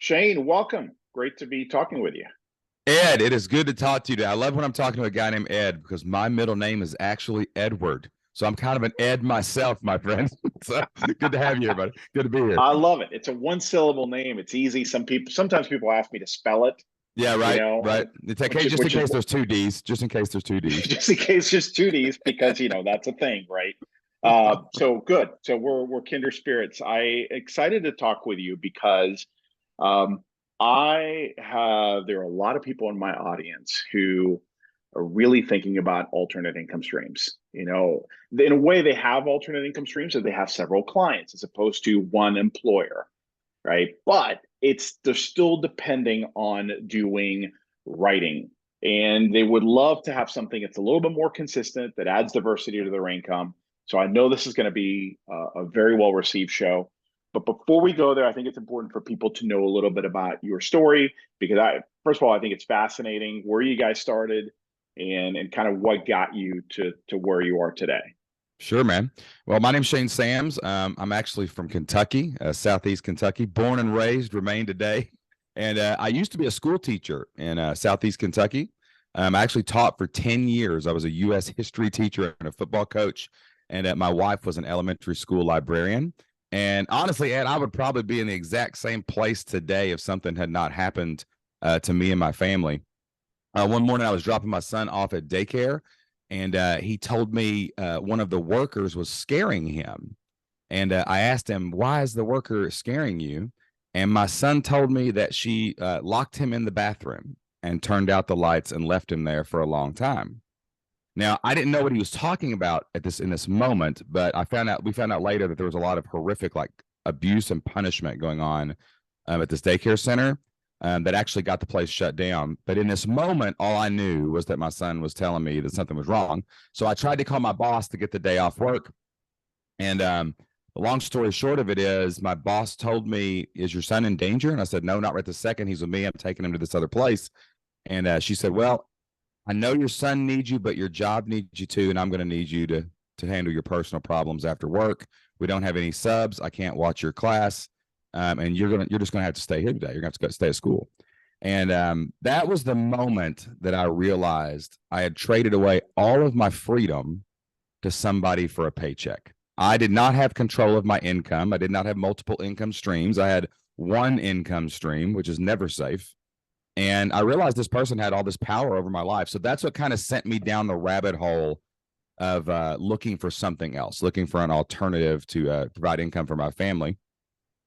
Shane, welcome. Great to be talking with you. Ed, it is good to talk to you today. I love when I'm talking to a guy named Ed because my middle name is actually Edward. So I'm kind of an Ed myself, my friend. So good to have you here, buddy. Good to be here. I love it. It's a one syllable name. It's easy. Sometimes people ask me to spell it, Yeah, you right, know, right. It's okay, which is just in which is case there's two D's. Just in case there's two D's. just in case there's two D's because that's a thing, right? So good. So we're kindred spirits. I excited to talk with you because um, there are a lot of people in my audience who are really thinking about alternate income streams. In a way, they have alternate income streams, so they have several clients as opposed to one employer, right? But they're still depending on doing writing. And they would love to have something that's a little bit more consistent, that adds diversity to their income. So I know this is going to be a very well received show. But before we go there, I think it's important for people to know a little bit about your story because first of all, I think it's fascinating where you guys started and kind of what got you to where you are today. Sure, man. Well, my name's Shane Sams. I'm actually from Kentucky, Southeast Kentucky, born and raised, remain today. And I used to be a school teacher in Southeast Kentucky. I actually taught for 10 years. I was a U.S. history teacher and a football coach. And my wife was an elementary school librarian. And honestly, Ed, I would probably be in the exact same place today if something had not happened to me and my family. One morning, I was dropping my son off at daycare. And he told me one of the workers was scaring him. And I asked him, why is the worker scaring you? And my son told me that she locked him in the bathroom and turned out the lights and left him there for a long time. Now, I didn't know what he was talking about in this moment, but we found out later that there was a lot of horrific like abuse and punishment going on at this daycare center. That actually got the place shut down. But in this moment, all I knew was that my son was telling me that something was wrong. So I tried to call my boss to get the day off work. And the long story short of it is my boss told me, is your son in danger? And I said, no, not right this second. He's with me. I'm taking him to this other place. And she said, well, I know your son needs you, but your job needs you too. And I'm going to need you to handle your personal problems after work. We don't have any subs. I can't watch your class. And you're just gonna have to stay here today. You're gonna have to stay at school. And that was the moment that I realized I had traded away all of my freedom to somebody for a paycheck. I did not have control of my income. I did not have multiple income streams. I had one income stream, which is never safe. And I realized this person had all this power over my life. So that's what kind of sent me down the rabbit hole of looking for something else, looking for an alternative to provide income for my family.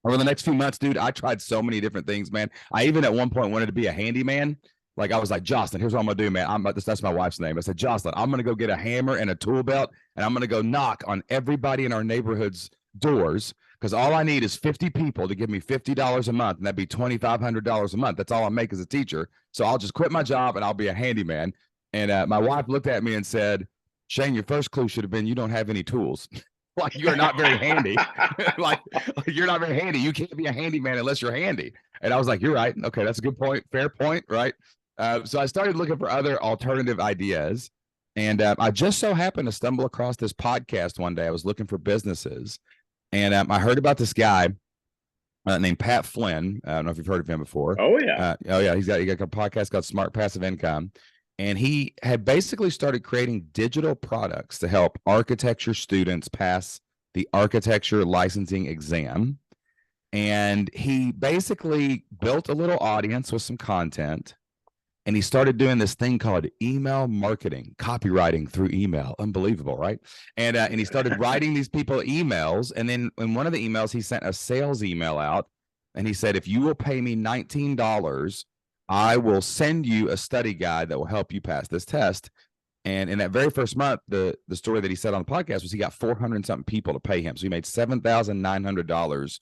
Over the next few months, dude, I tried so many different things, man. I even at one point wanted to be a handyman. Like I was like, Jocelyn, here's what I'm gonna do, man. That's my wife's name. I said, Jocelyn, I'm gonna go get a hammer and a tool belt, and I'm gonna go knock on everybody in our neighborhood's doors because all I need is 50 people to give me $50 a month, and that'd be $2,500 a month. That's all I make as a teacher. So I'll just quit my job and I'll be a handyman. And my wife looked at me and said, Shane, your first clue should have been you don't have any tools. Like you're not very handy. like you're not very handy. You can't be a handyman unless you're handy. And I was like, you're right. Okay, that's a good point. Fair point, right? So I started looking for other alternative ideas. And I just so happened to stumble across this podcast one day. I was looking for businesses. And I heard about this guy named Pat Flynn. I don't know if you've heard of him before. Oh, yeah. He got a podcast called Smart Passive Income. And he had basically started creating digital products to help architecture students pass the architecture licensing exam. And he basically built a little audience with some content. And he started doing this thing called email marketing, copywriting through email. Unbelievable, right? And he started writing these people emails. And then in one of the emails, he sent a sales email out. And he said, if you will pay me $19, I will send you a study guide that will help you pass this test. And in that very first month, the story that he said on the podcast was he got 400 something people to pay him. So he made $7,900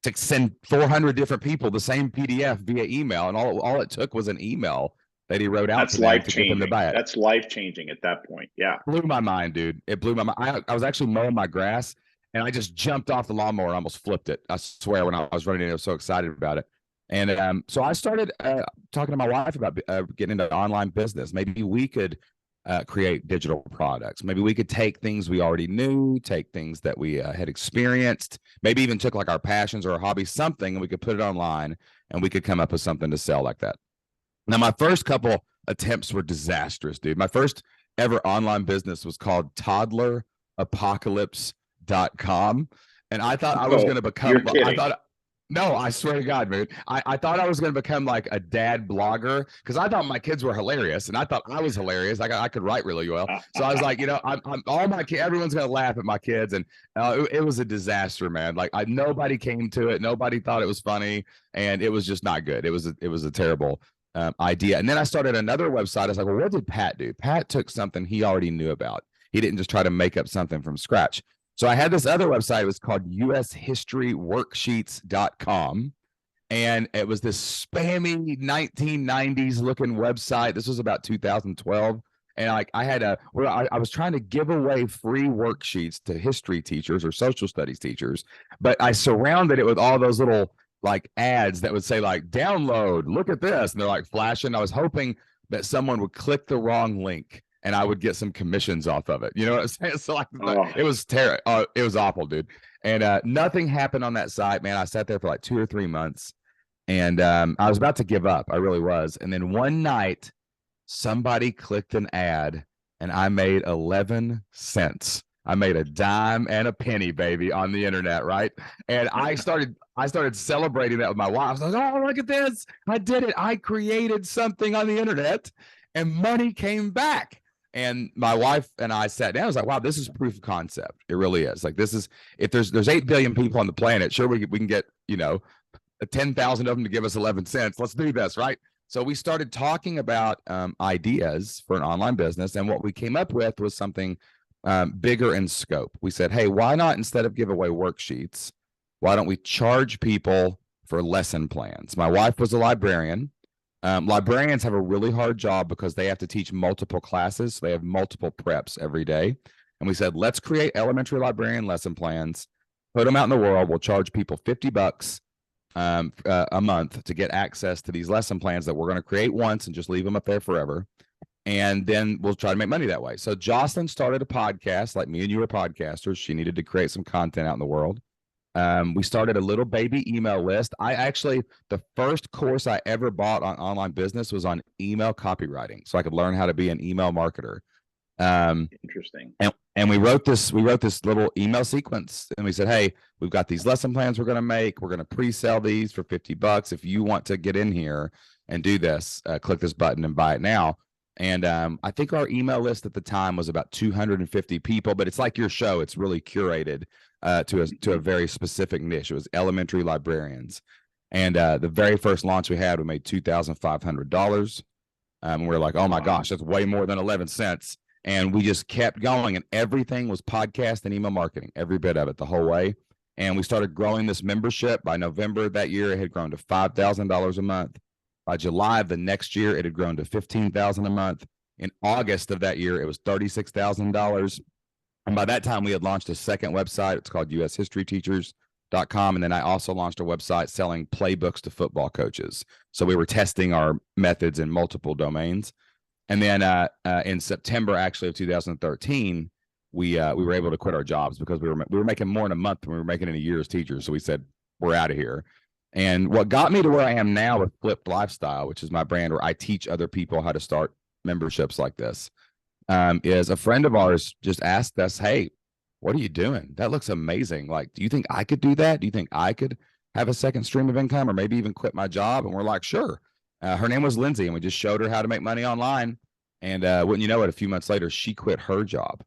to send 400 different people the same PDF via email. And all it took was an email that he wrote out That's to them life to get them to changing. buy it. That's life changing at that point. Yeah. Blew my mind, dude. It blew my mind. I was actually mowing my grass and I just jumped off the lawnmower and almost flipped it. I swear when I was running it, I was so excited about it. And so I started talking to my wife about getting into online business. Maybe we could create digital products. Maybe we could take things we already knew, take things that we had experienced, maybe even took like our passions or our hobbies, something, and we could put it online and we could come up with something to sell like that. Now, my first couple attempts were disastrous, dude. My first ever online business was called toddlerapocalypse.com. And I thought I was going to become, you're kidding. no, I swear to God, man. I thought I was going to become like a dad blogger because I thought my kids were hilarious and I thought I was hilarious. I could write really well. So I was like, I'm all my kids, everyone's going to laugh at my kids. And it was a disaster, man. Like nobody came to it. Nobody thought it was funny. And it was just not good. It was a terrible idea. And then I started another website. I was like, well, what did Pat do? Pat took something he already knew about. He didn't just try to make up something from scratch. So I had this other website. It was called ushistoryworksheets.com. And it was this spammy 1990s looking website. This was about 2012. And I was trying to give away free worksheets to history teachers or social studies teachers, but I surrounded it with all those little like ads that would say like, download, look at this. And they're like flashing. I was hoping that someone would click the wrong link and I would get some commissions off of it. You know what I'm saying? So like, it was terrible. It was awful, dude. And nothing happened on that site, man. I sat there for like 2 or 3 months and I was about to give up. I really was. And then one night somebody clicked an ad and I made 11 cents. I made a dime and a penny, baby, on the internet, right? And I started celebrating that with my wife. I was like, oh, look at this. I did it. I created something on the internet and money came back. And my wife and I sat down. I was like, wow, this is proof of concept. It really is. Like, this is, if there's 8 billion people on the planet, sure, we can get, 10,000 of them to give us 11 cents. Let's do this, right? So we started talking about ideas for an online business. And what we came up with was something bigger in scope. We said, hey, why not, instead of give away worksheets, why don't we charge people for lesson plans? My wife was a librarian. Librarians have a really hard job because they have to teach multiple classes. So they have multiple preps every day. And we said, let's create elementary librarian lesson plans, put them out in the world. We'll charge people $50 a month to get access to these lesson plans that we're going to create once and just leave them up there forever. And then we'll try to make money that way. So Jocelyn started a podcast, like me and you were podcasters. She needed to create some content out in the world. We started a little baby email list. The first course I ever bought on online business was on email copywriting, so I could learn how to be an email marketer. Interesting. And we wrote this little email sequence, and we said, hey, we've got these lesson plans we're going to make. We're going to pre-sell these for $50. If you want to get in here and do this, click this button and buy it now. And I think our email list at the time was about 250 people, but it's like your show. It's really curated to a very specific niche. It was elementary librarians. And the very first launch we had, we made $2,500. And we're like, oh my gosh, that's way more than 11 cents. And we just kept going, and everything was podcast and email marketing, every bit of it, the whole way. And we started growing this membership. By November of that year, it had grown to $5,000 a month. By July of the next year, it had grown to $15,000 a month. In August of that year, it was $36,000. And by that time, we had launched a second website. It's called ushistoryteachers.com. And then I also launched a website selling playbooks to football coaches. So we were testing our methods in multiple domains. And then in September, actually, of 2013, we were able to quit our jobs because we were making more in a month than we were making in a year as teachers. So we said, we're out of here. And what got me to where I am now with Flipped Lifestyle, which is my brand where I teach other people how to start memberships like this, is a friend of ours just asked us, hey, what are you doing? That looks amazing. Like, do you think I could do that? Do you think I could have a second stream of income or maybe even quit my job? And we're like, sure. Her name was Lindsay, and we just showed her how to make money online. And wouldn't you know it, a few months later, she quit her job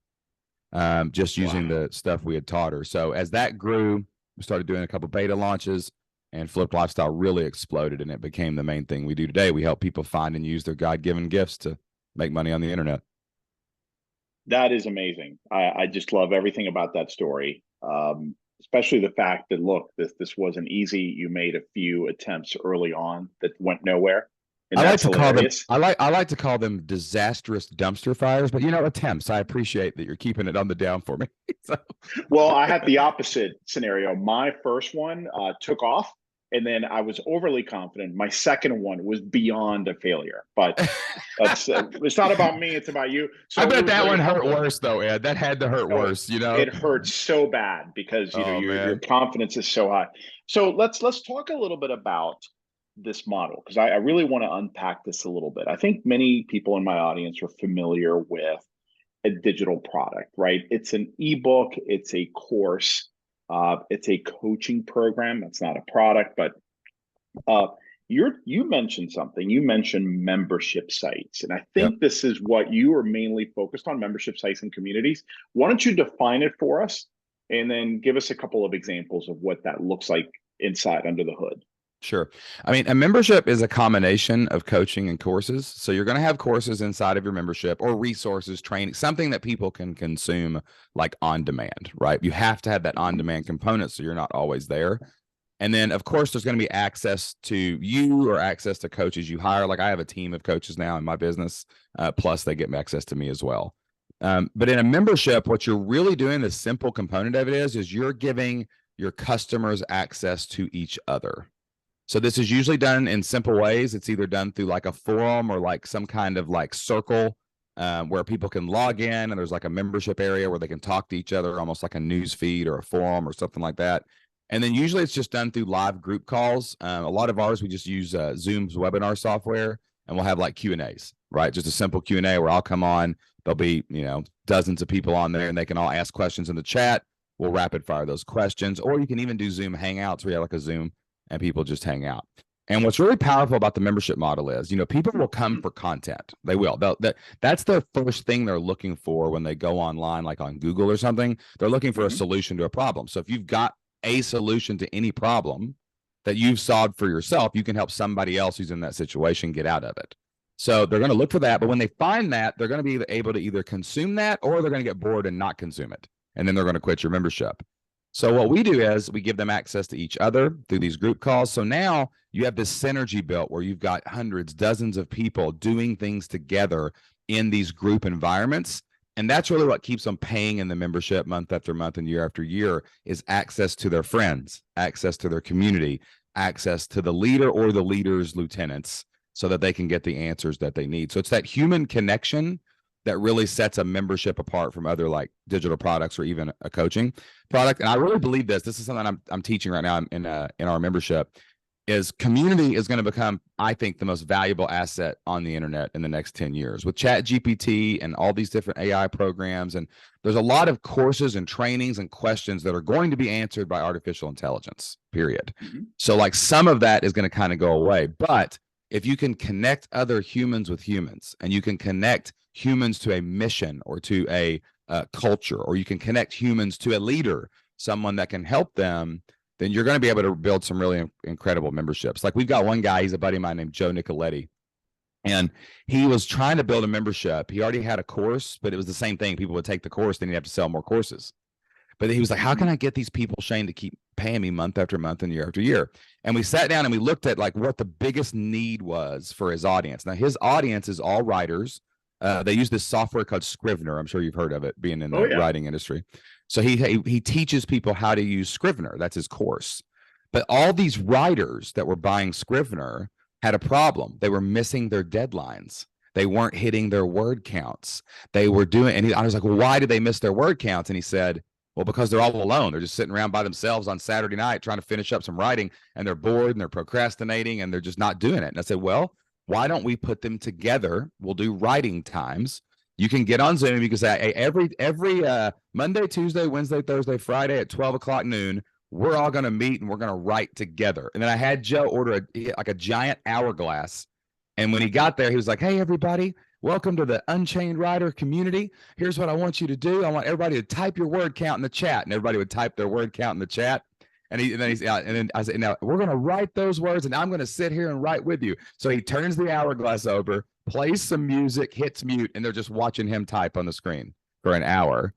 just using the stuff we had taught her. So as that grew, we started doing a couple beta launches, and Flipped Lifestyle really exploded, and it became the main thing we do today. We help people find and use their God-given gifts to make money on the internet. That is amazing. I just love everything about that story, especially the fact that, look, this wasn't easy. You made a few attempts early on that went nowhere. And I like to call them disastrous dumpster fires, but attempts. I appreciate that you're keeping it on the down for me. So. Well, I had the opposite scenario. My first one took off. and then I was overly confident. My second one was beyond a failure, but that's it's not about me, it's about you. I So it bet was that very one hurt helpful. worse though, Ed. That had to hurt Oh, worse, you know? it hurts so bad because Oh your man. confidence is so high. So let's talk a little bit about this model, because I really want to unpack this a little bit. I think many people in my audience are familiar with a digital product, right? It's an ebook, it's a course, it's a coaching program. It's not a product, but uh, you mentioned something. You mentioned membership sites, and I Yep. think this is what you are mainly focused on: membership sites and communities. Why don't you define it for us, and then give us a couple of examples of what that looks like inside under the hood? Sure. I mean, a membership is a combination of coaching and courses. So you're going to have courses inside of your membership or resources, training, something that people can consume like on demand, right? You have to have that on demand component so you're not always there. And then, of course, there's going to be access to you or access to coaches you hire. Like I have a team of coaches now in my business, plus they get access to me as well. But in a membership, what you're really doing, the simple component of it is you're giving your customers access to each other. So this is usually done in simple ways. It's either done through like a forum or like some kind of like circle where people can log in and there's like a membership area where they can talk to each other, almost like a news feed or a forum or something like that. And then usually it's just done through live group calls. A lot of ours, we just use Zoom's webinar software, and we'll have like Q&As, right? Just a simple Q&A where I'll come on. There'll be, dozens of people on there and they can all ask questions in the chat. We'll rapid fire those questions, or you can even do Zoom Hangouts where you have like a Zoom and people just hang out. And what's really powerful about the membership model is, people will come for content. They will. That's the first thing they're looking for when they go online, like on Google or something. They're looking for a solution to a problem. So if you've got a solution to any problem that you've solved for yourself, you can help somebody else who's in that situation get out of it. So they're going to look for that. But when they find that, they're going to be able to either consume that or they're going to get bored and not consume it. And then they're going to quit your membership. So what we do is we give them access to each other through these group calls. So now you have this synergy built where you've got hundreds, dozens of people doing things together in these group environments. And that's really what keeps them paying in the membership month after month and year after year is access to their friends, access to their community, access to the leader or the leader's lieutenants so that they can get the answers that they need. So it's that human connection that really sets a membership apart from other like digital products or even a coaching product. And I really believe this is something I'm teaching right now in our membership is community is going to become, I think, the most valuable asset on the internet in the next 10 years with Chat GPT and all these different AI programs. And there's a lot of courses and trainings and questions that are going to be answered by artificial intelligence, period. So like some of that is going to kind of go away. But if you can connect other humans with humans and you can connect humans to a mission or to a culture, or you can connect humans to a leader, someone that can help them, then you're going to be able to build some really incredible memberships. Like we've got one guy, he's a buddy of mine named Joe Nicoletti, and he was trying to build a membership. He already had a course, but it was the same thing. People would take the course, then he'd have to sell more courses. But he was like, how can I get these people, Shane, to keep paying me month after month and year after year? And we sat down and we looked at like what the biggest need was for his audience. Now his audience is all writers. They use this software called Scrivener. I'm sure you've heard of it, being in the writing industry. So he teaches people how to use Scrivener. That's his course. But all these writers that were buying Scrivener had a problem. They were missing their deadlines. They weren't hitting their word counts. They were doing, and I was like, well, why did they miss their word counts? And he said, well, because they're all alone. They're just sitting around by themselves on Saturday night trying to finish up some writing, and they're bored and they're procrastinating and they're just not doing it. And I said, well, why don't we put them together? We'll do writing times. You can get on Zoom. You can say, hey, every Monday, Tuesday, Wednesday, Thursday, Friday at 12 o'clock noon, we're all going to meet and we're going to write together. And then I had Joe order a giant hourglass. And when he got there, he was like, hey, everybody, welcome to the Unchained Writer community. Here's what I want you to do. I want everybody to type your word count in the chat. And everybody would type their word count in the chat. And then I said, now we're going to write those words and I'm going to sit here and write with you. So he turns the hourglass over, plays some music, hits mute, and they're just watching him type on the screen for an hour.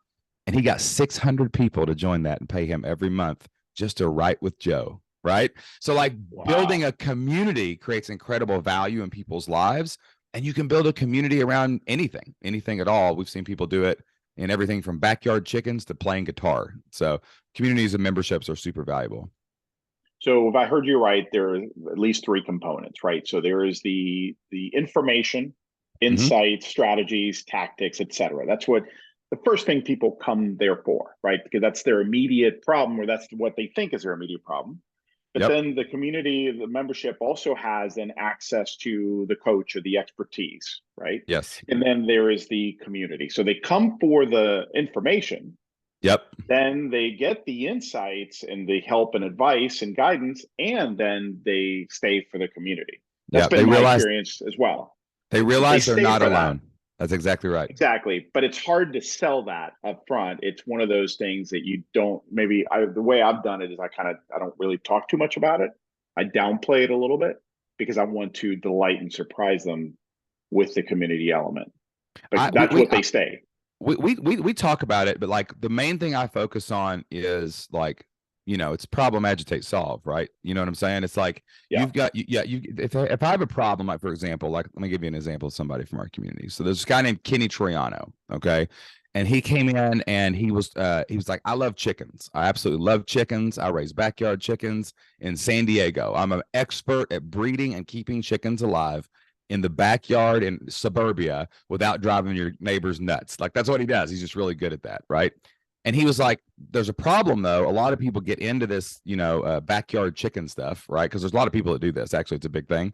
And he got 600 people to join that and pay him every month just to write with Joe. Right. So like building a community creates incredible value in people's lives. And you can build a community around anything at all. We've seen people do it in everything from backyard chickens to playing guitar. So communities and memberships are super valuable. So if I heard you right, there are at least three components, right? So there is the information, Hmm. insights, strategies, tactics, et cetera. That's what the first thing people come there for, right? Because that's their immediate problem, or that's what they think is their immediate problem. But Yep. then the community, the membership also has then access to the coach or the expertise, right? Yes. And then there is the community. So they come for the information, Yep. then they get the insights and the help and advice and guidance, and then they stay for the community. That's Yeah. been my experience as well. They They realize they're stay not for that. alone. That's exactly right. Exactly. But it's hard to sell that up front. It's one of those things that you don't, maybe the way I've done it is I don't really talk too much about it. I downplay it a little bit because I want to delight and surprise them with the community element. But I that's what they stay. we talk about it, but like the main thing I focus on is like, it's problem, agitate, solve, right? You know what I'm saying? It's like Yeah. if I have a problem, like for example, like let me give you an example of somebody from our community. So there's this guy named Kenny Troiano, okay? And he came in and he was like, I love chickens. I absolutely love chickens. I raise backyard chickens in San Diego. I'm an expert at breeding and keeping chickens alive in the backyard in suburbia without driving your neighbors nuts. Like that's what he does. He's just really good at that, right? And he was like, there's a problem though. A lot of people get into this, backyard chicken stuff, right? Because there's a lot of people that do this. Actually, it's a big thing.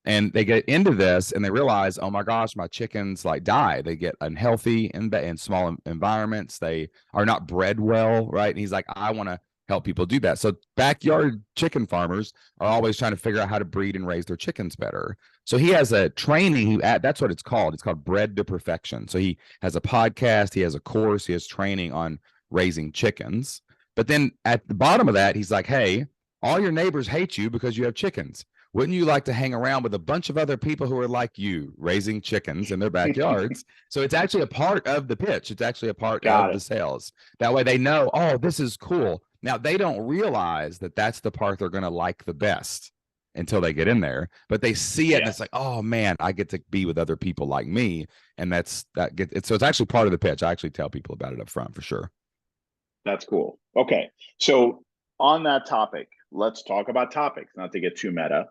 And they get into this and they realize, oh my gosh, my chickens like die. They get unhealthy in small environments. They are not bred well, right? And he's like, I want to help people do that. So backyard chicken farmers are always trying to figure out how to breed and raise their chickens better. So he has a training. That's what it's called. It's called Bred to Perfection. So he has a podcast. He has a course. He has training on raising chickens. But then at the bottom of that, he's like, hey, all your neighbors hate you because you have chickens. Wouldn't you like to hang around with a bunch of other people who are like you, raising chickens in their backyards? So it's actually a part of the pitch. It's actually a part of the sales. That way they know, oh, this is cool. Now, they don't realize that that's the part they're going to like the best until they get in there, but they see it and it's like, oh man, I get to be with other people like me. And so it's actually part of the pitch. I actually tell people about it up front for sure. That's cool. Okay. So on that topic, let's talk about topics, not to get too meta.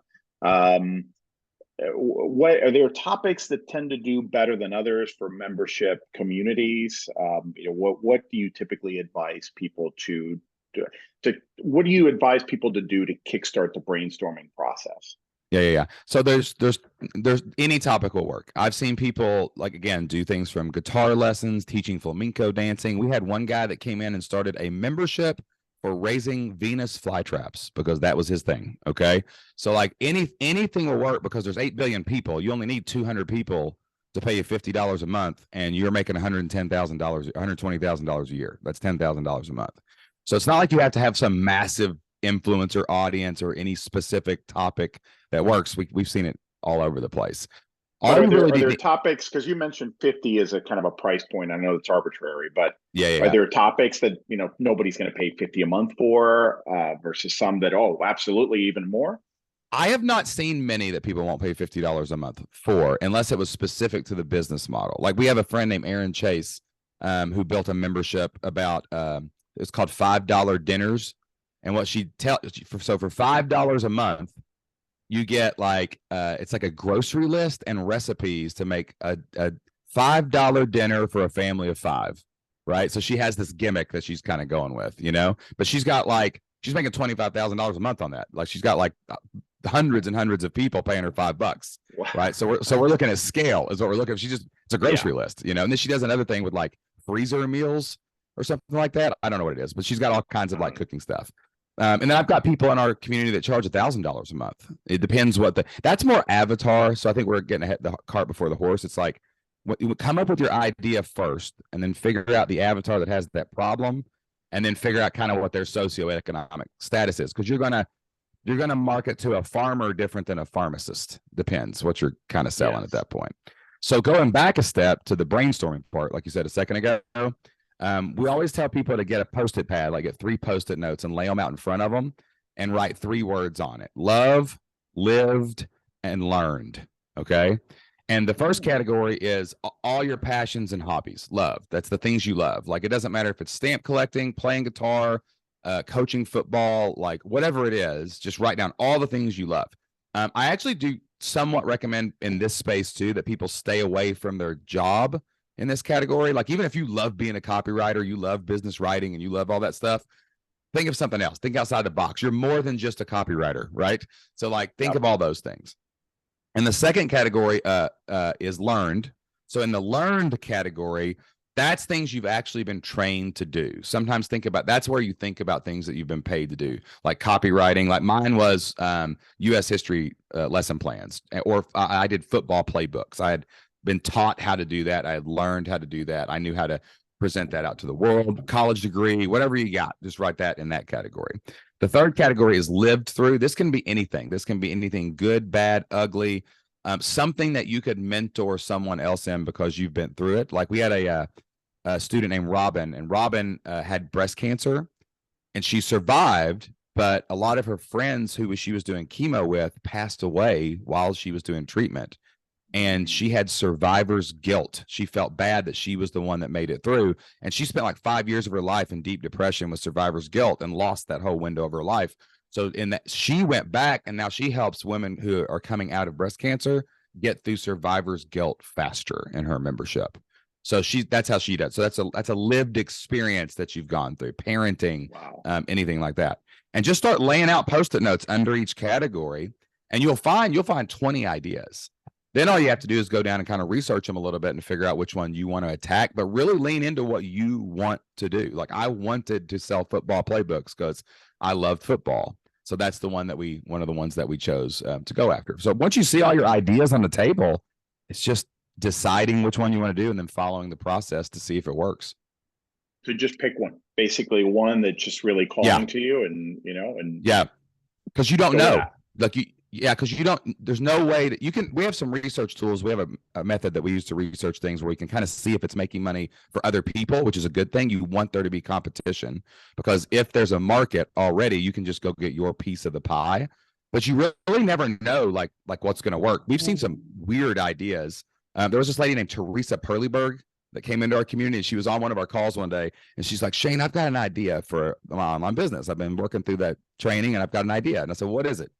What are there topics that tend to do better than others for membership communities? What do you typically advise people to what do you advise people to do to kickstart the brainstorming process? Yeah. So there's any topic will work. I've seen people like again do things from guitar lessons, teaching flamenco dancing. We had one guy that came in and started a membership for raising Venus flytraps because that was his thing. Okay. So like anything will work because there's 8 billion people. You only need 200 people to pay you $50 a month and you're making $110,000, $120,000 a year. That's $10,000 a month. So it's not like you have to have some massive influencer audience or any specific topic that works. We've seen it all over the place. Are there topics, because you mentioned 50 is a kind of a price point. I know it's arbitrary, but are there topics that nobody's going to pay 50 a month for versus some that, oh, absolutely, even more? I have not seen many that people won't pay $50 a month for unless it was specific to the business model. Like we have a friend named Aaron Chase who built a membership about it's called $5 dinners. And what she tells, so for $5 a month, you get like it's like a grocery list and recipes to make a $5 dinner for a family of 5, right? So she has this gimmick that she's kind of going with, but she's got like she's making $25,000 a month on that. Like she's got like hundreds and hundreds of people paying her $5, right? So we're looking at scale is what we're looking at. It's a grocery list, and then she does another thing with like freezer meals or something like that. I don't know what it is, but she's got all kinds of like cooking stuff. And then I've got people in our community that charge $1,000 a month. It depends that's more avatar. So I think we're getting the cart before the horse. It's like you come up with your idea first and then figure out the avatar that has that problem and then figure out kind of what their socioeconomic status is. Cause you're going to market to a farmer different than a pharmacist. Depends what you're kind of selling at that point. So going back a step to the brainstorming part, like you said a second ago, we always tell people to get a Post-it pad, like get 3 Post-it notes and lay them out in front of them and write 3 words on it: love, lived, and learned. Okay. And the first category is all your passions and hobbies. Love. That's the things you love. Like it doesn't matter if it's stamp collecting, playing guitar, coaching football, like whatever it is, just write down all the things you love. I actually do somewhat recommend in this space too that people stay away from their job in this category. Like even if you love being a copywriter, you love business writing, and you love all that stuff, think of something else. Think outside the box. You're more than just a copywriter, right? So like think of all those things. And the second category is learned. So in the learned category, that's things you've actually been trained to do. Sometimes think about, that's where you think about things that you've been paid to do, like copywriting. Like mine was U.S. history lesson plans, or I did football playbooks. I had been taught how to do that. I had learned how to do that. I knew how to present that out to the world. College degree, whatever you got, just write that in that category. The third category is lived through. This can be anything. This can be anything good, bad, ugly, something that you could mentor someone else in because you've been through it. Like we had a student named Robin, and Robin had breast cancer, and she survived, but a lot of her friends who she was doing chemo with passed away while she was doing treatment. And she had survivor's guilt. She felt bad that she was the one that made it through. And she spent like 5 years of her life in deep depression with survivor's guilt and lost that whole window of her life. So in that, she went back, and now she helps women who are coming out of breast cancer get through survivor's guilt faster in her membership. So that's how she does. So that's a lived experience that you've gone through, parenting, anything like that. And just start laying out Post-it notes under each category, and you'll find 20 ideas. Then all you have to do is go down and kind of research them a little bit and figure out which one you want to attack, but really lean into what you want to do. Like I wanted to sell football playbooks because I loved football. So that's one of the ones that we chose to go after. So once you see all your ideas on the table, it's just deciding which one you want to do and then following the process to see if it works. So just pick one, basically one that's just really calling to you, and yeah, because you don't know. Because you don't, there's no way that you can, we have some research tools. We have a method that we use to research things where we can kind of see if it's making money for other people, which is a good thing. You want there to be competition, because if there's a market already, you can just go get your piece of the pie, but you really never know like what's going to work. We've seen some weird ideas. There was this lady named Teresa Perleyberg that came into our community, and she was on one of our calls one day, and she's like, Shane, I've got an idea for my online business. I've been working through that training, and I've got an idea. And I said, what is it?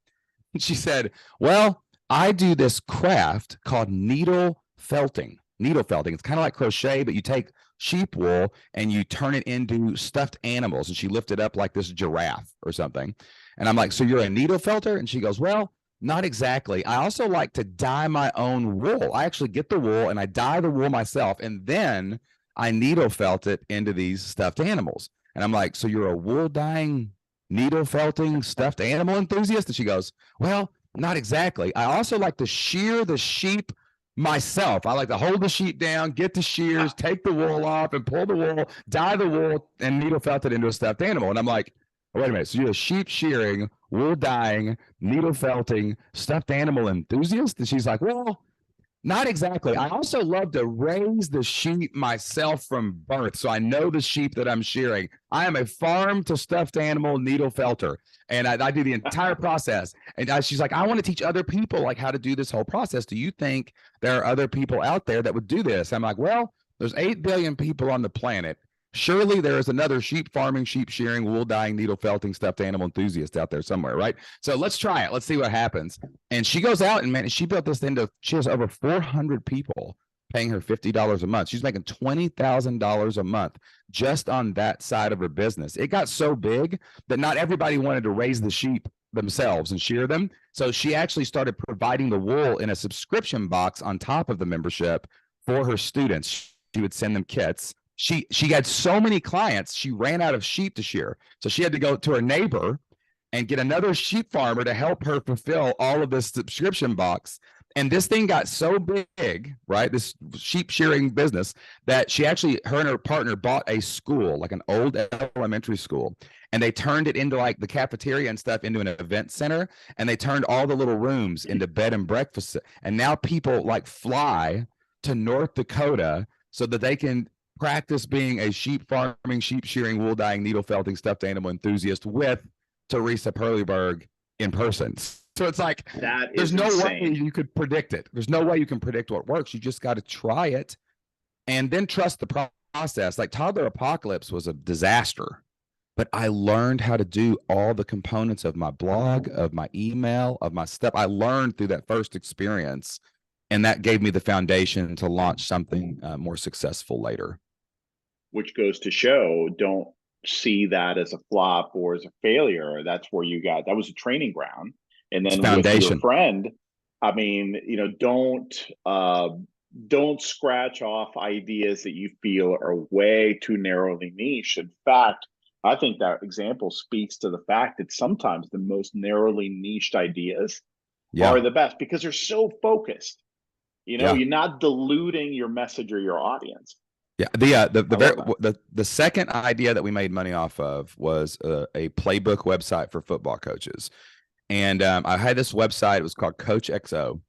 She said, well, I do this craft called needle felting. Needle felting. It's kind of like crochet, but you take sheep wool and you turn it into stuffed animals. And she lifted up like this giraffe or something. And I'm like, so you're a needle felter? And she goes, well, not exactly. I also like to dye my own wool. I actually get the wool and I dye the wool myself, and then I needle felt it into these stuffed animals. And I'm like, so you're a wool dyeing, needle felting, stuffed animal enthusiast? And she goes, well, not exactly. I also like to shear the sheep myself. I like to hold the sheep down, get the shears, take the wool off and pull the wool, dye the wool, and needle felt it into a stuffed animal. And I'm like, wait a minute. So you're a sheep shearing, wool dyeing, needle felting, stuffed animal enthusiast? And she's like, well, not exactly. I also love to raise the sheep myself from birth, so I know the sheep that I'm shearing. I am a farm to stuffed animal needle felter, and I do the entire process. And she's like, I want to teach other people like how to do this whole process. Do you think there are other people out there that would do this? I'm like, well, there's 8 billion people on the planet. Surely there is another sheep farming, sheep shearing, wool dyeing, needle felting, stuffed animal enthusiast out there somewhere, right? So let's try it. Let's see what happens. And she goes out and, man, she built this into, she has over 400 people paying her $50 a month. She's making $20,000 a month just on that side of her business. It got so big that not everybody wanted to raise the sheep themselves and shear them. So she actually started providing the wool in a subscription box on top of the membership for her students. She would send them kits. She had so many clients, she ran out of sheep to shear. So she had to go to her neighbor and get another sheep farmer to help her fulfill all of this subscription box. And this thing got so big, right? This sheep shearing business, that she actually, her and her partner bought a school, like an old elementary school. And they turned it into like the cafeteria and stuff into an event center. And they turned all the little rooms into bed and breakfast. And now people like fly to North Dakota so that they can practice being a sheep farming, sheep shearing, wool dyeing, needle felting, stuffed animal enthusiast with Teresa Perleyberg in person. So it's like, there's no way you could predict it. There's no way you can predict what works. You just got to try it and then trust the process. Like Toddler Apocalypse was a disaster, but I learned how to do all the components of my blog, of my email, of my stuff. I learned through that first experience, and that gave me the foundation to launch something more successful later. Which goes to show, don't see that as a flop or as a failure. That's where that was a training ground. And It's then with your foundation. friend, I mean, don't scratch off ideas that you feel are way too narrowly niche. In fact, I think that example speaks to the fact that sometimes the most narrowly niched ideas are Yeah. the best because they're so focused. Yeah. You're not diluting your message or your audience. Yeah, I love that. the second idea that we made money off of was a playbook website for football coaches, and I had this website. It was called Coach XO,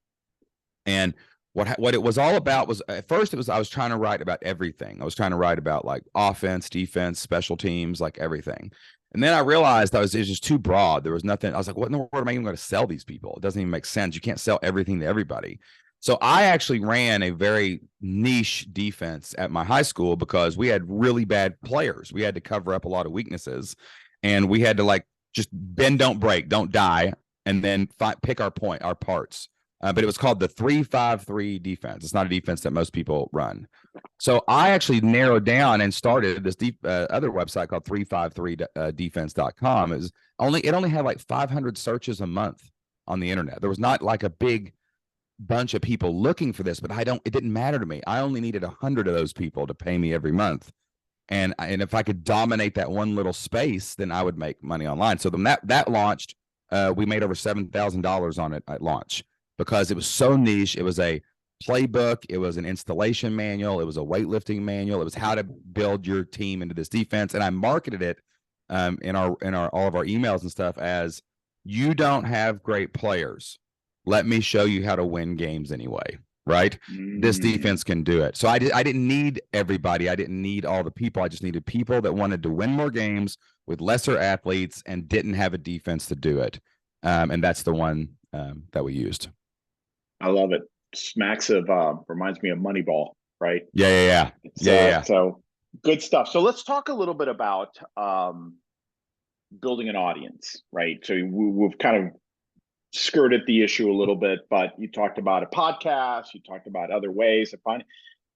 and what it was all about was, at first, I was trying to write about everything. I was trying to write about like offense, defense, special teams, like everything. And then I realized it was just too broad. There was nothing. I was like, what in the world am I even going to sell these people? It doesn't even make sense. You can't sell everything to everybody. So I actually ran a very niche defense at my high school because we had really bad players. We had to cover up a lot of weaknesses, and we had to like just bend, don't break, don't die, and then pick our parts. But it was called the 3-5-3 defense. It's not a defense that most people run. So I actually narrowed down and started this other website called 353defense.com. It only had like 500 searches a month on the internet. There was not like a big bunch of people looking for this, but it didn't matter to me. I only needed 100 of those people to pay me every month. And if I could dominate that one little space, then I would make money online. So then that launched, we made over $7,000 on it at launch because it was so niche. It was a playbook. It was an installation manual. It was a weightlifting manual. It was how to build your team into this defense. And I marketed it in all of our emails and stuff as, you don't have great players, let me show you how to win games anyway, right? This defense can do it. So I didn't need everybody. I didn't need all the people. I just needed people that wanted to win more games with lesser athletes and didn't have a defense to do it. And that's the one that we used. I love it. Smacks of, reminds me of Moneyball, right? Yeah. So good stuff. So let's talk a little bit about building an audience, right? So we've kind of skirted the issue a little bit, but you talked about a podcast, you talked about other ways of finding.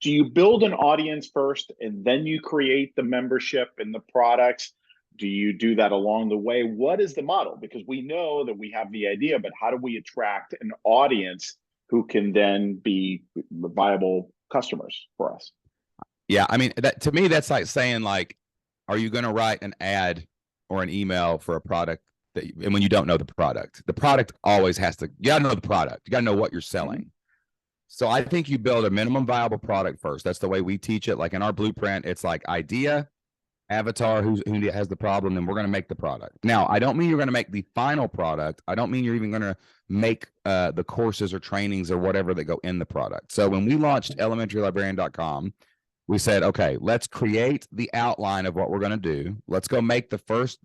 Do you build an audience first and then you create the membership and the products? Do you do that along the way? What is the model? Because we know that we have the idea, but how do we attract an audience who can then be viable customers for us? Yeah, I mean, to me, that's like saying, like, are you going to write an ad or an email for a product and when you don't know the product always has to, you got to know the product. You got to know what you're selling. Mm-hmm. So I think you build a minimum viable product first. That's the way we teach it. Like in our blueprint, it's like idea, avatar, who has the problem, and we're going to make the product. Now, I don't mean you're going to make the final product. I don't mean you're even going to make the courses or trainings or whatever that go in the product. So when we launched elementarylibrarian.com, we said, okay, let's create the outline of what we're going to do. Let's go make the first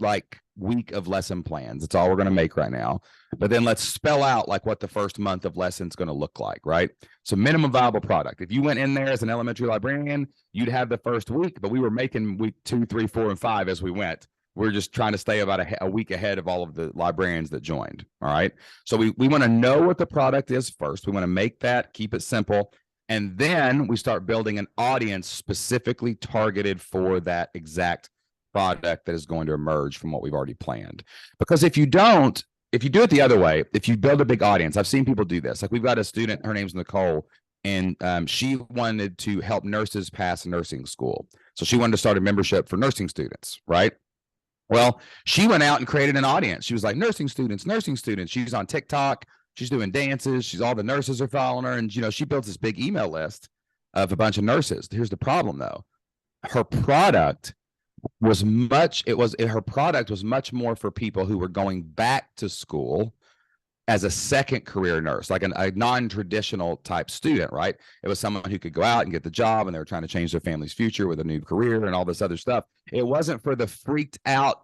week of lesson plans. That's all we're going to make right now. But then let's spell out like what the first month of lessons going to look like, right? So minimum viable product. If you went in there as an elementary librarian, you'd have the first week, but we were making week 2, 3, 4, and 5 as we went. We're just trying to stay about a week ahead of all of the librarians that joined. All right. So we want to know what the product is first. We want to make that, keep it simple. And then we start building an audience specifically targeted for that exact product that is going to emerge from what we've already planned. Because if you do it the other way, if you build a big audience, I've seen people do this. Like we've got a student, her name's Nicole, and she wanted to help nurses pass nursing school. So she wanted to start a membership for nursing students, right? Well, she went out and created an audience. She was like, nursing students. She's on TikTok. She's doing dances. All the nurses are following her. And, she built this big email list of a bunch of nurses. Here's the problem, though. Her product was much more for people who were going back to school as a second career nurse, like a non-traditional type student, right? It was someone who could go out and get the job, and they were trying to change their family's future with a new career and all this other stuff. It wasn't for the freaked out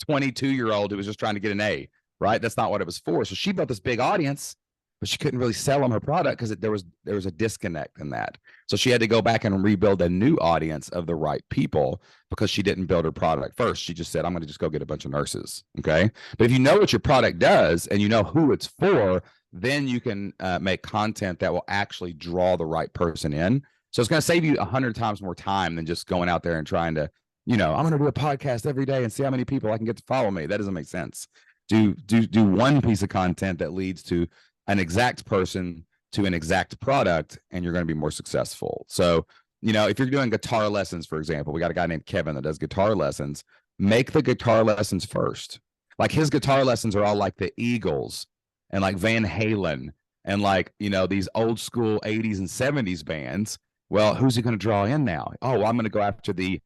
22-year-old who was just trying to get an A, right? That's not what it was for. So she built this big audience, but she couldn't really sell them her product because there was a disconnect in that. So she had to go back and rebuild a new audience of the right people because she didn't build her product first. She just said, I'm going to just go get a bunch of nurses. Okay. But if you know what your product does and you know who it's for, then you can make content that will actually draw the right person in. So it's going to save you 100 times more time than just going out there and trying to, I'm going to do a podcast every day and see how many people I can get to follow me. That doesn't make sense. Do one piece of content that leads to an exact person to an exact product, and you're going to be more successful. So, if you're doing guitar lessons, for example, we got a guy named Kevin that does guitar lessons. Make the guitar lessons first. Like his guitar lessons are all like the Eagles and like Van Halen and like, these old school 80s and 70s bands. Well, who's he going to draw in now? Oh, well, I'm going to go after the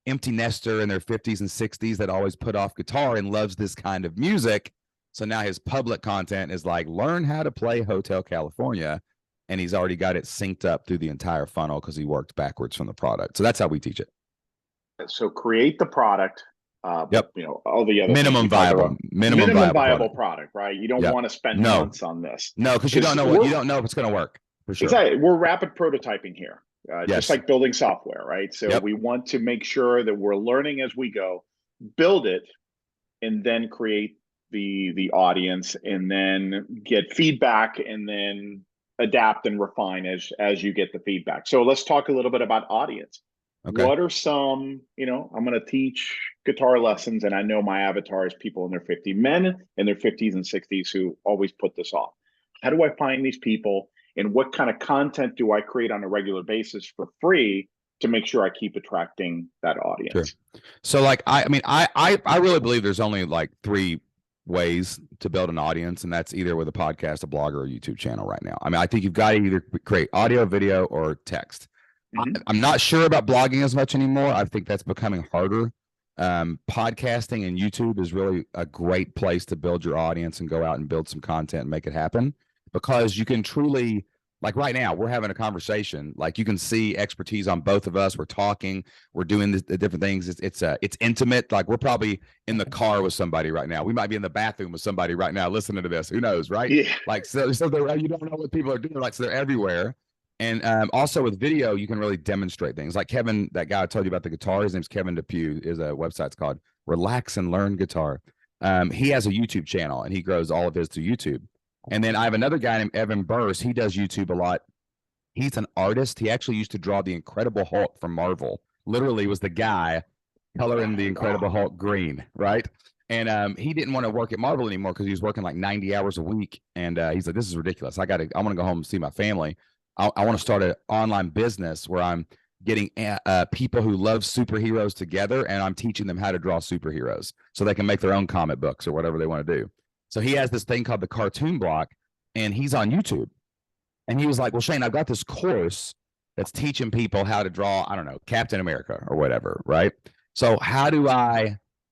empty nester in their 50s and 60s that always put off guitar and loves this kind of music. So now his public content is like, learn how to play Hotel California. And he's already got it synced up through the entire funnel because he worked backwards from the product. So that's how we teach it. So create the product. Yep. All the other minimum viable product, right? You don't want to spend months on this. No, because you don't know if it's going to work. For sure. Exactly. We're rapid prototyping here, just like building software, right? So we want to make sure that we're learning as we go, build it, and then create the audience, and then get feedback, and then adapt and refine as you get the feedback. So let's talk a little bit about audience. Okay. What are some, I'm going to teach guitar lessons, and I know my avatar is people in their 50s, men in their 50s and 60s who always put this off. How do I find these people? And what kind of content do I create on a regular basis for free to make sure I keep attracting that audience? Sure. So like, I really believe there's only like 3 ways to build an audience, and that's either with a podcast, a blog, or a YouTube channel right now. I think you've got to either create audio, video, or text. Mm-hmm. I'm not sure about blogging as much anymore. I think that's becoming harder. Podcasting and YouTube is really a great place to build your audience and go out and build some content and make it happen, because you can truly, like right now, we're having a conversation. Like you can see expertise on both of us. We're talking. We're doing the different things. It's intimate. Like we're probably in the car with somebody right now. We might be in the bathroom with somebody right now listening to this. Who knows, right? Yeah. Like so you don't know what people are doing. Like so they're everywhere. And also with video, you can really demonstrate things. Like Kevin, that guy I told you about the guitar. His name's Kevin Depew. Is a website's called Relax and Learn Guitar. He has a YouTube channel, and he grows all of his to YouTube. And then I have another guy named Evan Burse. He does YouTube a lot. He's an artist. He actually used to draw the Incredible Hulk from Marvel. Literally was the guy coloring the Incredible Hulk green, right? And he didn't want to work at Marvel anymore because he was working like 90 hours a week. And he's like, this is ridiculous. I want to go home and see my family. I want to start an online business where I'm getting people who love superheroes together, and I'm teaching them how to draw superheroes so they can make their own comic books or whatever they want to do. So he has this thing called the Cartoon Block, and he's on YouTube. And he was like, well, Shane, I've got this course that's teaching people how to draw, I don't know, Captain America or whatever, right? So how do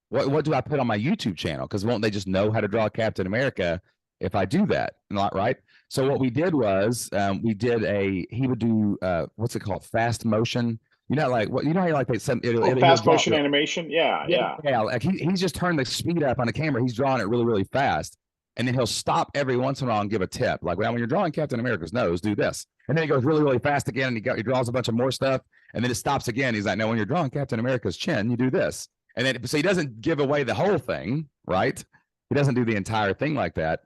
what do I put on my YouTube channel? Because won't they just know how to draw Captain America if I do that? Not right. So what we did was he would do what's it called? Fast motion. Like what how you like they send fast motion animation. Yeah. Like he's just turned the speed up on the camera. He's drawing it really, really fast. And then he'll stop every once in a while and give a tip. Like, well, when you're drawing Captain America's nose, do this. And then he goes really, really fast again, and he draws a bunch of more stuff. And then it stops again. He's like, no, when you're drawing Captain America's chin, you do this. And then so he doesn't give away the whole thing, right? He doesn't do the entire thing like that.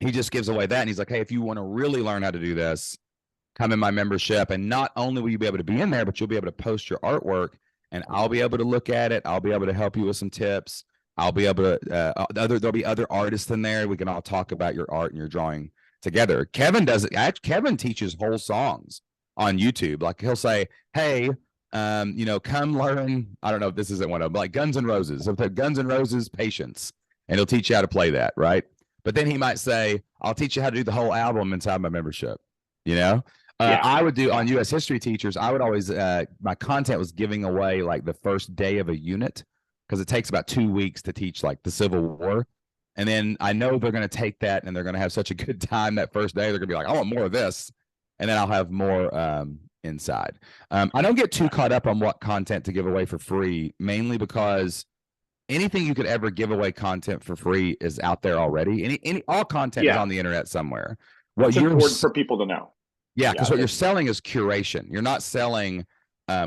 He just gives away that. And he's like, hey, if you want to really learn how to do this, come in my membership. And not only will you be able to be in there, but you'll be able to post your artwork, and I'll be able to look at it. I'll be able to help you with some tips. I'll be able to, there'll be other artists in there. We can all talk about your art and your drawing together. Kevin does it. Kevin teaches whole songs on YouTube. Like he'll say, hey, come learn. I don't know if this isn't one of them, like Guns N' Roses. He'll put Guns N' Roses Patience, and he'll teach you how to play that, right? But then he might say, I'll teach you how to do the whole album inside my membership. I would do on US history teachers. I would always, my content was giving away like the first day of a unit, because it takes about 2 weeks to teach like the Civil War. And then I know they're going to take that and they're going to have such a good time that first day. They're going to be like, I want more of this. And then I'll have more inside. I don't get too caught up on what content to give away for free, mainly because anything you could ever give away content for free is out there already. All content is Yeah, on the internet somewhere. it's important for people to know. Yeah, Yeah, because what you're selling is curation. You're not selling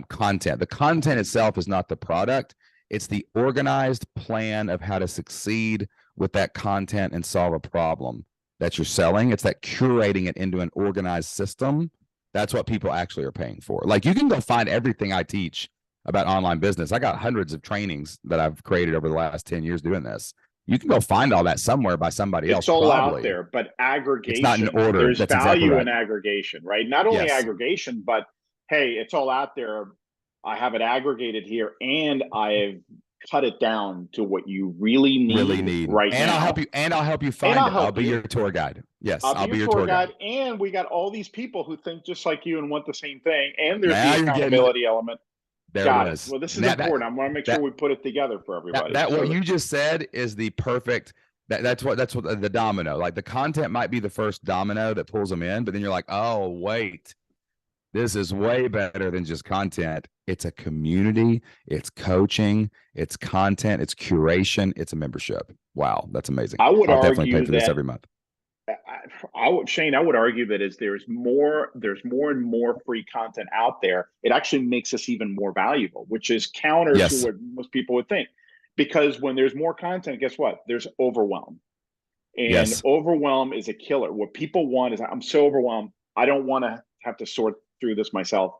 content. The content itself is not the product. It's the organized plan of how to succeed with that content and solve a problem that you're selling. It's that curating it into an organized system. That's what people actually are paying for. Like, you can go find everything I teach about online business. I got hundreds of trainings that I've created over the last 10 years doing this. You can go find all that somewhere by somebody else. It's all out Probably. there, but It's not in aggregation, order. there's That's exactly value right. in aggregation, right? Not only Yes. aggregation, but hey, it's all out there. I have it aggregated here, and I've cut it down to what you really need right and now. I'll help you. And I'll help you find it. I'll be your tour guide. Yes, I'll be your tour guide. And we got all these people who think just like you and want the same thing. And there's the accountability element. Got it. Well, this is important. I want to make sure we put it together for everybody. What you just said is the perfect. That's what the domino. Like, the content might be the first domino that pulls them in, but then you're like, oh wait, this is way better than just content. It's a community, it's coaching, it's content, it's curation, it's a membership. Wow, that's amazing. I'll definitely pay for this every month. Shane, I would argue that as there's more and more free content out there, it actually makes us even more valuable, which is counter to what most people would think. Because when there's more content, guess what? There's overwhelm. And overwhelm is a killer. What people want is, I'm so overwhelmed, I don't want to have to sort through this myself.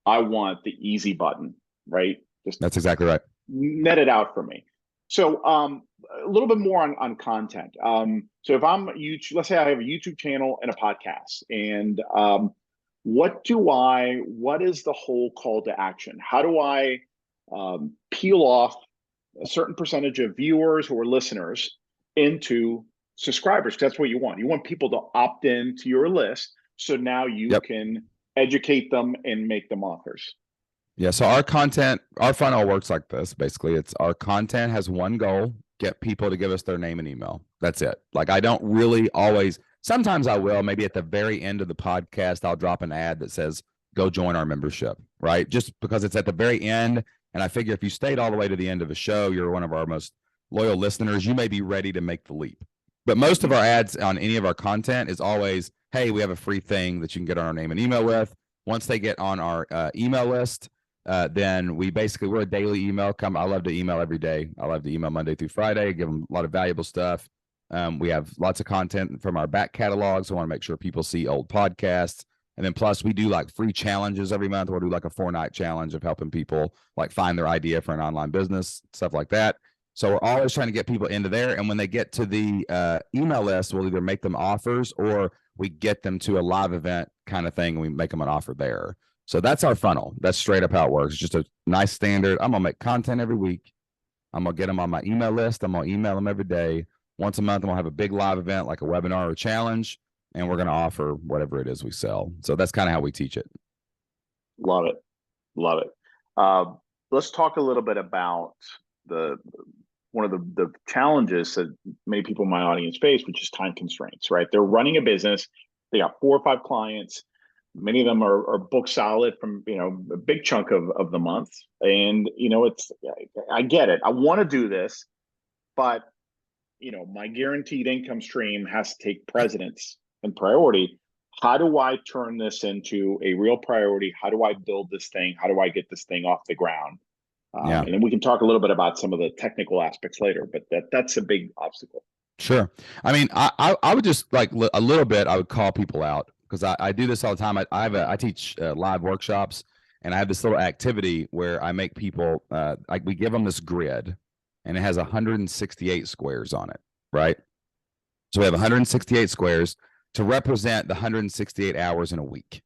I want the easy button, right? That's exactly right. Net it out for me. So a little bit more on content. So if I'm YouTube, let's say I have a YouTube channel and a podcast, and what is the whole call to action? How do I peel off a certain percentage of viewers or listeners into subscribers? That's what you want. You want people to opt in to your list, so now you can educate them and make them offers. Yeah. So our funnel works like this. Basically, it's our content has one goal: get people to give us their name and email. That's it. Like, I don't really always, sometimes I will, maybe at the very end of the podcast, I'll drop an ad that says, go join our membership, right? Just because it's at the very end. And I figure if you stayed all the way to the end of the show, you're one of our most loyal listeners, you may be ready to make the leap. But most of our ads on any of our content is always, hey, we have a free thing that you can get on our name and email with. Once they get on our email list, then we're a daily email. I love to email every day. I love to email Monday through Friday, give them a lot of valuable stuff. We have lots of content from our back catalogs. I want to make sure people see old podcasts. And then plus we do like free challenges every month. We'll do like a 4-night challenge of helping people like find their idea for an online business, stuff like that. So we're always trying to get people into there. And when they get to the email list, we'll either make them offers or we get them to a live event kind of thing. And we make them an offer there. So that's our funnel. That's straight up how it works. It's just a nice standard. I'm going to make content every week. I'm going to get them on my email list. I'm going to email them every day. Once a month, I'm going to have a big live event like a webinar or a challenge. And we're going to offer whatever it is we sell. So that's kind of how we teach it. Love it. Love it. Let's talk a little bit about one of the challenges that many people in my audience face, which is time constraints, right? They're running a business. They got 4 or 5 clients. Many of them are book solid from, a big chunk of the month. And, I get it. I want to do this, but, my guaranteed income stream has to take precedence and priority. How do I turn this into a real priority? How do I build this thing? How do I get this thing off the ground? And then we can talk a little bit about some of the technical aspects later, but that's a big obstacle. Sure. I mean, I would just like a little bit, I would call people out because I do this all the time. I teach live workshops, and I have this little activity where I make people, we give them this grid, and it has 168 squares on it, right? So we have 168 squares to represent the 168 hours in a week.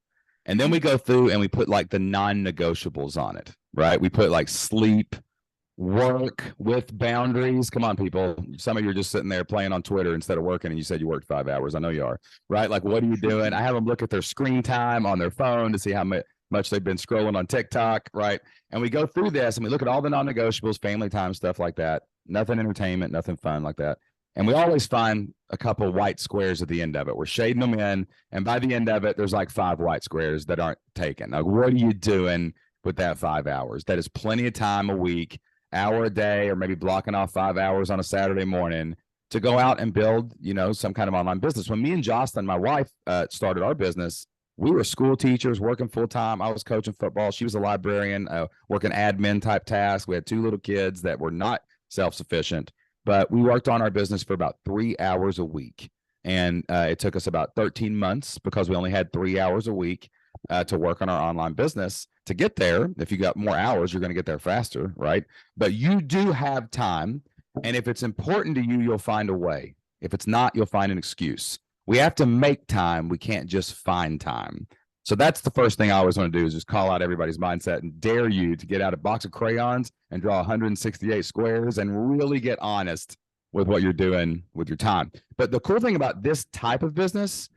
And then we go through and we put like the non-negotiables on it, right? We put like sleep, work with boundaries. Come on, people. Some of you are just sitting there playing on Twitter instead of working, and you said you worked 5 hours. I know you are, right? Like, what are you doing? I have them look at their screen time on their phone to see how much they've been scrolling on TikTok, right? And we go through this and we look at all the non-negotiables, family time, stuff like that. Nothing entertainment, nothing fun like that. And we always find a couple white squares at the end of it. We're shading them in. And by the end of it, there's like 5 white squares that aren't taken. Like, what are you doing with that 5 hours? That is plenty of time a week. hour a day, or maybe blocking off 5 hours on a Saturday morning to go out and build, some kind of online business. When me and Jocelyn, my wife, started our business, we were school teachers working full time. I was coaching football. She was a librarian, working admin type tasks. We had 2 little kids that were not self-sufficient, but we worked on our business for about 3 hours a week. And it took us about 13 months because we only had 3 hours a week to work on our online business to get there. If you got more hours, you're going to get there faster, right? But you do have time. And if it's important to you, you'll find a way. If it's not, you'll find an excuse. We have to make time. We can't just find time. So that's the first thing I always want to do, is just call out everybody's mindset and dare you to get out a box of crayons and draw 168 squares and really get honest with what you're doing with your time. But the cool thing about this type of business,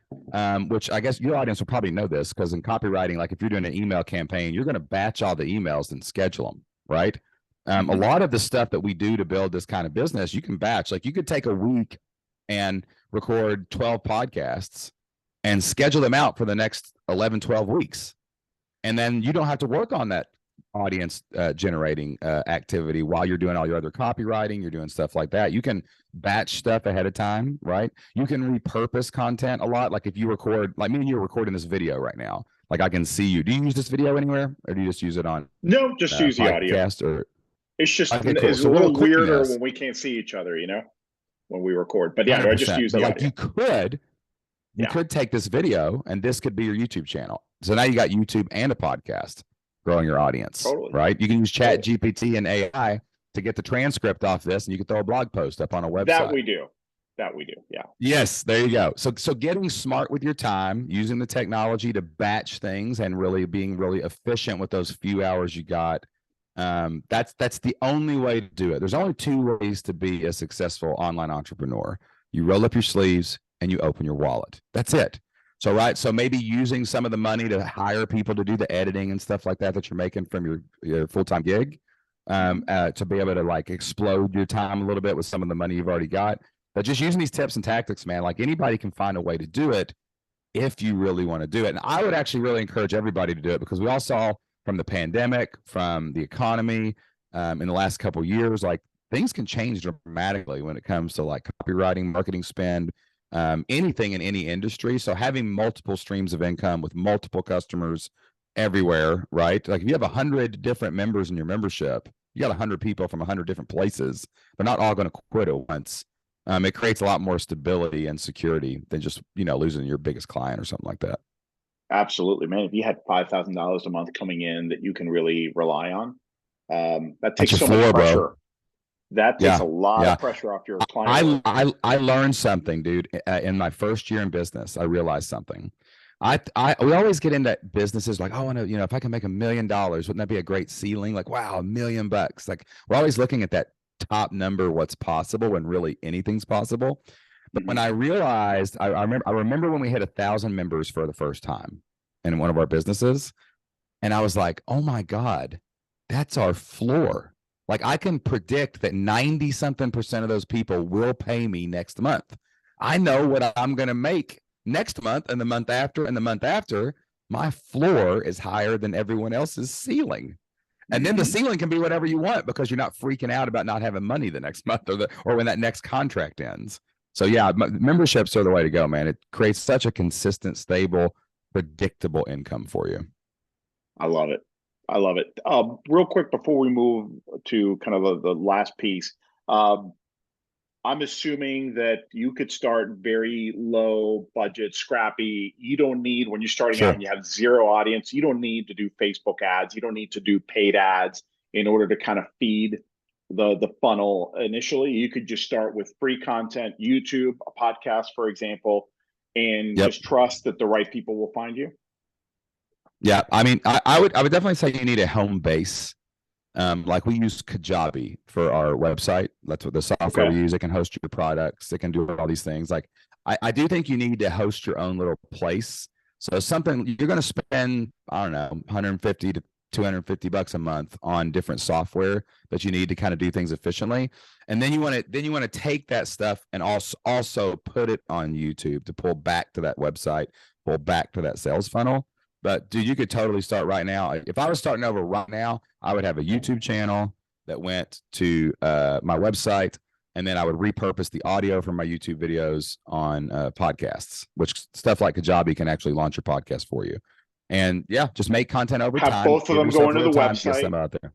which I guess your audience will probably know this, because in copywriting, like if you're doing an email campaign, you're going to batch all the emails and schedule them, right? A lot of the stuff that we do to build this kind of business, you can batch. Like you could take a week and record 12 podcasts and schedule them out for the next 11, 12 weeks. And then you don't have to work on that audience generating activity while you're doing all your other copywriting, you're doing stuff like that. You can batch stuff ahead of time, right? You can repurpose content a lot. Like if you record, like me and you are recording this video right now, like I can see you. Do you use this video anywhere, or do you just use it on No, just use the audio. Or it's just okay, cool. It's a little weirder when we can't see each other, when we record. But yeah, I just use the audio. You could take this video and this could be your YouTube channel. So now you got YouTube and a podcast growing your audience, right? You can use Chat GPT and AI to get the transcript off this, and you can throw a blog post up on a website. That we do. Yeah. Yes, there you go. So getting smart with your time, using the technology to batch things, and really being really efficient with those few hours you got. That's the only way to do it. There's only 2 ways to be a successful online entrepreneur. You roll up your sleeves and you open your wallet. That's it. So, right. So maybe using some of the money to hire people to do the editing and stuff like that you're making from your full-time gig, to be able to like explode your time a little bit with some of the money you've already got. But just using these tips and tactics, man, like anybody can find a way to do it if you really want to do it. And I would actually really encourage everybody to do it, because we all saw from the pandemic, from the economy, in the last couple of years, like things can change dramatically when it comes to like copywriting, marketing spend, anything in any industry. So having multiple streams of income with multiple customers everywhere, right? Like if you have 100 different members in your membership, you got 100 people from 100 different places. They're not all going to quit at once. It creates a lot more stability and security than just, losing your biggest client or something like that. Absolutely, man. If you had $5,000 a month coming in that you can really rely on, that takes so much pressure. Bro. That takes a lot of pressure off your client. I learned something, dude. In my first year in business, I realized something. We always get into businesses like, oh, I know, if I can make $1 million, wouldn't that be a great ceiling? Like, wow, $1 million bucks. Like we're always looking at that top number, what's possible, when really anything's possible. But when I realized, I remember when we hit 1,000 members for the first time in one of our businesses, and I was like, oh my God, that's our floor. Like I can predict that 90-something% of those people will pay me next month. I know what I'm going to make next month and the month after and the month after. My floor is higher than everyone else's ceiling. And then the ceiling can be whatever you want, because you're not freaking out about not having money the next month or when that next contract ends. So yeah, memberships are the way to go, man. It creates such a consistent, stable, predictable income for you. I love it. Real quick before we move to kind of the last piece, I'm assuming that you could start very low budget, scrappy. You don't need, when you're starting out and you have zero audience, you don't need to do Facebook ads. You don't need to do paid ads in order to kind of feed the funnel initially. You could just start with free content, YouTube, a podcast, for example, and just trust that the right people will find you. Yeah, I mean, I would definitely say you need a home base. Like we use Kajabi for our website. That's what the software we use. It can host your products. It can do all these things. Like I do think you need to host your own little place. So something you're going to spend, I don't know, 150 to 250 bucks a month on different software that you need to kind of do things efficiently. And then you want to take that stuff and also put it on YouTube to pull back to that website, pull back to that sales funnel. But dude, you could totally start right now. If I was starting over right now, I would have a YouTube channel. that went to my website, and then I would repurpose the audio from my YouTube videos on podcasts, which stuff like Kajabi can actually launch your podcast for you. And yeah, just make content over Have time. both of them go into the website. Get out there.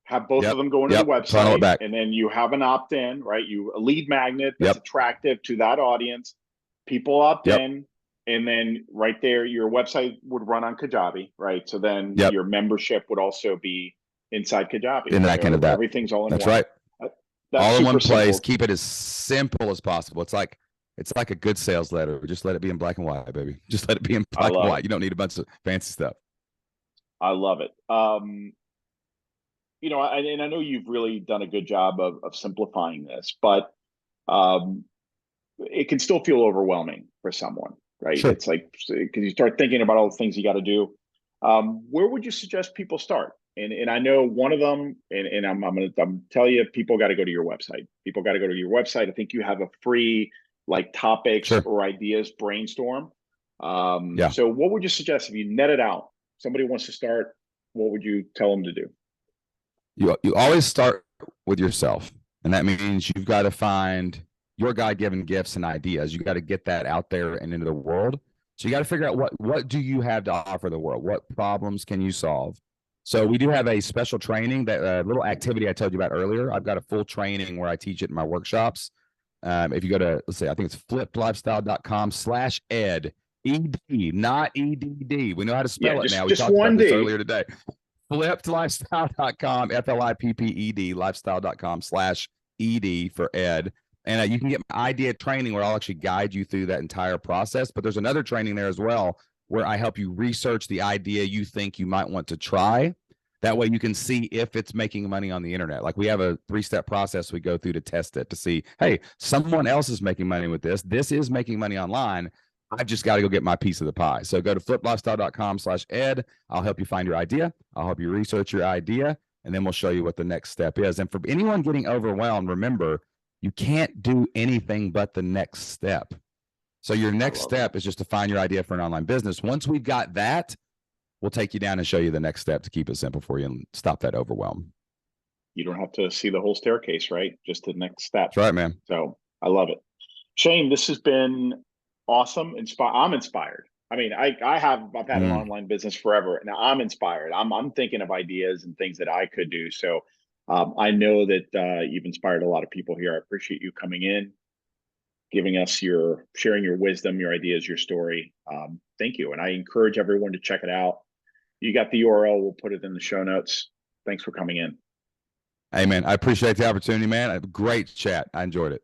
Have both of them go into the website, and then you have an opt-in, right? You a lead magnet that's attractive to that audience. People opt in, and then right there, your website would run on Kajabi, right? So then your membership would also be inside Kajabi. In that kind of that. Everything's all in one. That's right. That's all in one place. Simple. Keep it as simple as possible. It's like a good sales letter. Just let it be in black and white, baby. Just let it be in black and white. You don't need a bunch of fancy stuff. I love it. You know, and I know you've really done a good job of simplifying this, but it can still feel overwhelming for someone, right? Sure. It's like, because you start thinking about all the things you got to do. Where would you suggest people start? And I know one of them, and I'm going to tell you, people got to go to your website. People got to go to your website. I think you have a free like topics or ideas brainstorm. So what would you suggest if you net it out? Somebody wants to start, what would you tell them to do? You always start with yourself, and that means you've got to find your God-given gifts and ideas. You got to get that out there and into the world. So you got to figure out what do you have to offer the world? What problems can you solve? So we do have a special training, that little activity I told you about earlier. I've got a full training where I teach it in my workshops. If you go to, let's say, I think it's flippedlifestyle.com/ed, ED, not EDD. We know how to spell it now. We talked about this earlier today. Flippedlifestyle.com, FLIPPED, lifestyle.com/ED for ed. And you can get my idea training where I'll actually guide you through that entire process. But there's another training there as well where I help you research the idea you think you might want to try. That way you can see if it's making money on the internet. Like, we have a 3-step process we go through to test it, to see, hey, someone else is making money with this. This is making money online. I've just got to go get my piece of the pie. So go to fliplifestyle.com/ed. I'll help you find your idea. I'll help you research your idea, and then we'll show you what the next step is. And for anyone getting overwhelmed, remember, you can't do anything but the next step. So your next step is just to find your idea for an online business. Once we've got that, we'll take you down and show you the next step to keep it simple for you and stop that overwhelm. You don't have to see the whole staircase, right? Just the next step. That's right, man. So I love it. Shane, this has been awesome. I'm inspired. I mean, I've had an online business forever. Now I'm inspired. I'm thinking of ideas and things that I could do. So I know that you've inspired a lot of people here. I appreciate you coming in, giving us sharing your wisdom, your ideas, your story. Thank you. And I encourage everyone to check it out. You got the URL. We'll put it in the show notes. Thanks for coming in. Hey, man, I appreciate the opportunity, man. Great chat. I enjoyed it.